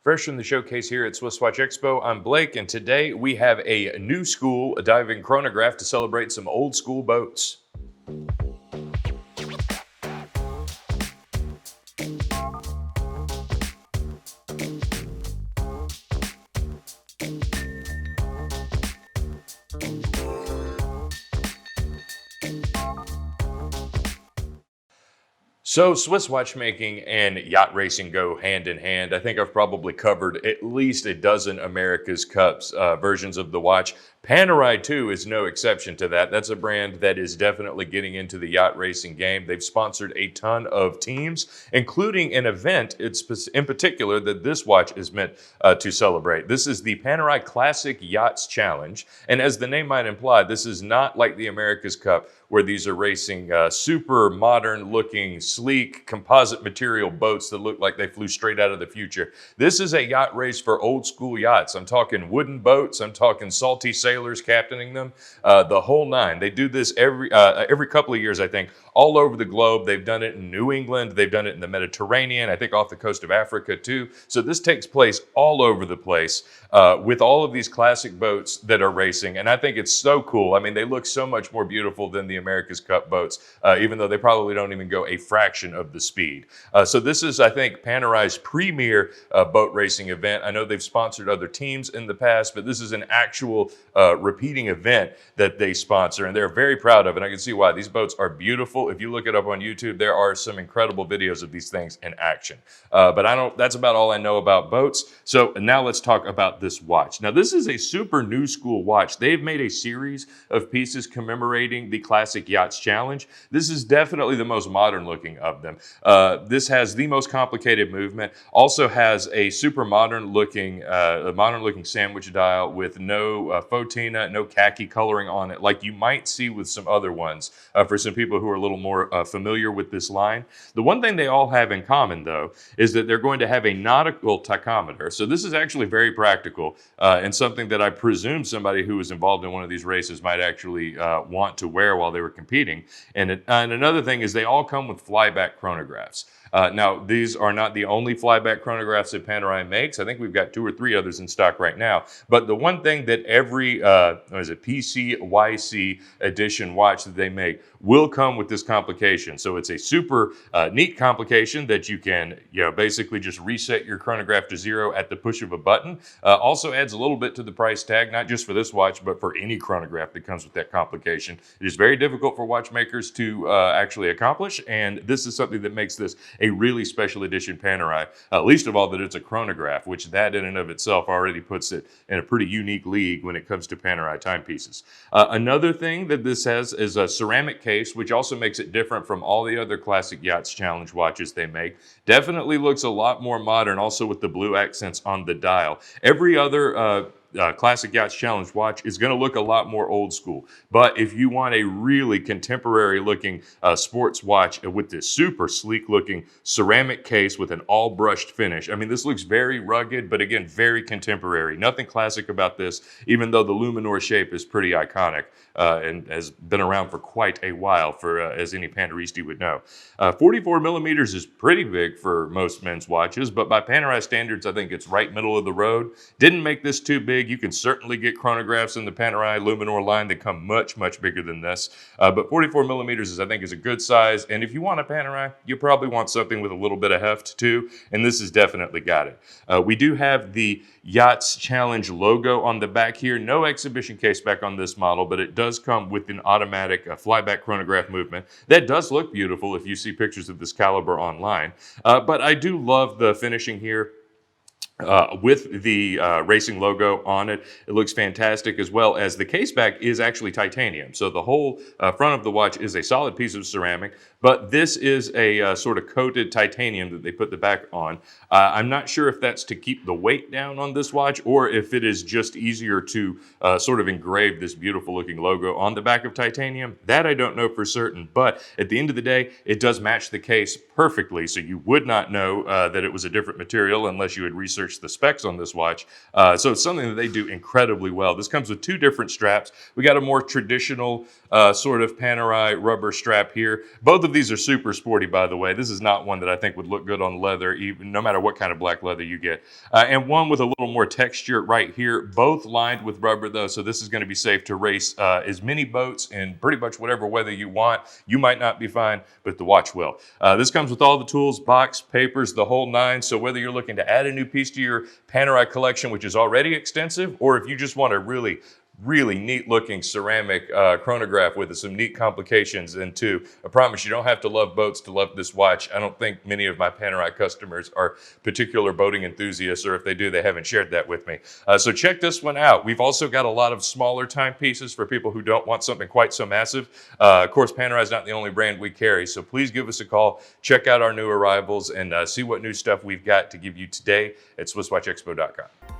Fresh from the showcase here at SwissWatchExpo, I'm Blake, and today we have a new school diving chronograph to celebrate some old school boats. So Swiss watchmaking and yacht racing go hand in hand. I think I've probably covered at least a dozen America's Cups versions of the watch. Panerai too is no exception to that. That's a brand that is definitely getting into the yacht racing game. They've sponsored a ton of teams, including an event in particular that this watch is meant to celebrate. This is the Panerai Classic Yachts Challenge. And as the name might imply, this is not like the America's Cup, where these are racing super modern looking, sleek, composite material boats that look like they flew straight out of the future. This is a yacht race for old school yachts. I'm talking wooden boats. I'm talking salty sailors captaining them, the whole nine. They do this every couple of years, I think, all over the globe. They've done it in New England. They've done it in the Mediterranean, I think off the coast of Africa too. So this takes place all over the place with all of these classic boats that are racing. And I think it's so cool. I mean, they look so much more beautiful than the America's Cup boats, even though they probably don't even go a fraction of the speed. So this is, I think, Panerai's premier boat racing event. I know they've sponsored other teams in the past, but this is an actual repeating event that they sponsor, and they're very proud of it. I can see why. These boats are beautiful. If you look it up on YouTube, there are some incredible videos of these things in action. But that's about all I know about boats. So now let's talk about this watch. Now, this is a super new school watch. They've made a series of pieces commemorating the Classic Yachts Challenge. This is definitely the most modern looking of them. This has the most complicated movement, also has a super modern looking sandwich dial with no photina, no khaki coloring on it, like you might see with some other ones for some people who are a little more familiar with this line. The one thing they all have in common, though, is that they're going to have a nautical tachymeter. So this is actually very practical and something that I presume somebody who was involved in one of these races might actually want to wear while they were competing. And another thing is they all come with flyback chronographs. Now, these are not the only flyback chronographs that Panerai makes. I think we've got 2 or 3 others in stock right now. But the one thing that every PCYC edition watch that they make will come with this complication. So it's a super neat complication that you can basically just reset your chronograph to 0 at the push of a button. Also adds a little bit to the price tag, not just for this watch, but for any chronograph that comes with that complication. It is very difficult for watchmakers to actually accomplish, and this is something that makes this a really special edition Panerai, least of all that it's a chronograph, which that in and of itself already puts it in a pretty unique league when it comes to Panerai timepieces. Another thing that this has is a ceramic case, which also makes it different from all the other Classic Yachts Challenge watches they make. Definitely looks a lot more modern, also with the blue accents on the dial. Every other Classic Yachts Challenge watch is going to look a lot more old school. But if you want a really contemporary looking sports watch with this super sleek looking ceramic case with an all brushed finish, I mean, this looks very rugged, but again, very contemporary. Nothing classic about this, even though the Luminor shape is pretty iconic and has been around for quite a while, for as any Paneristi would know. 44 millimeters is pretty big for most men's watches, but by Panerai standards, I think it's right middle of the road. Didn't make this too big. You can certainly get chronographs in the Panerai Luminor line that come much, much bigger than this. But 44 millimeters I think is a good size. And if you want a Panerai, you probably want something with a little bit of heft too. And this has definitely got it. We do have the Yachts Challenge logo on the back here. No exhibition case back on this model, but it does come with an automatic flyback chronograph movement. That does look beautiful if you see pictures of this caliber online. But I do love the finishing here. With the racing logo on it. It looks fantastic, as well as the case back is actually titanium. So the whole front of the watch is a solid piece of ceramic, but this is a sort of coated titanium that they put the back on. I'm not sure if that's to keep the weight down on this watch or if it is just easier to sort of engrave this beautiful looking logo on the back of titanium. That I don't know for certain, but at the end of the day, it does match the case perfectly, so you would not know that it was a different material unless you had researched researched the specs on this watch. So it's something that they do incredibly well. This comes with two different straps. We got a more traditional sort of Panerai rubber strap here. Both of these are super sporty, by the way. This is not one that I think would look good on leather, even no matter what kind of black leather you get. And one with a little more texture right here, both lined with rubber though, so this is going to be safe to race as many boats in pretty much whatever weather you want. You might not be fine, but the watch will. This comes with all the tools, box, papers, the whole nine. So whether you're looking to add a new piece to your Panerai collection, which is already extensive, or if you just want a really neat looking ceramic chronograph with some neat complications. And two, I promise you don't have to love boats to love this watch. I don't think many of my Panerai customers are particular boating enthusiasts, or if they do, they haven't shared that with me. So check this one out. We've also got a lot of smaller timepieces for people who don't want something quite so massive. Of course, Panerai is not the only brand we carry, so please give us a call, check out our new arrivals, and see what new stuff we've got to give you today at SwissWatchExpo.com.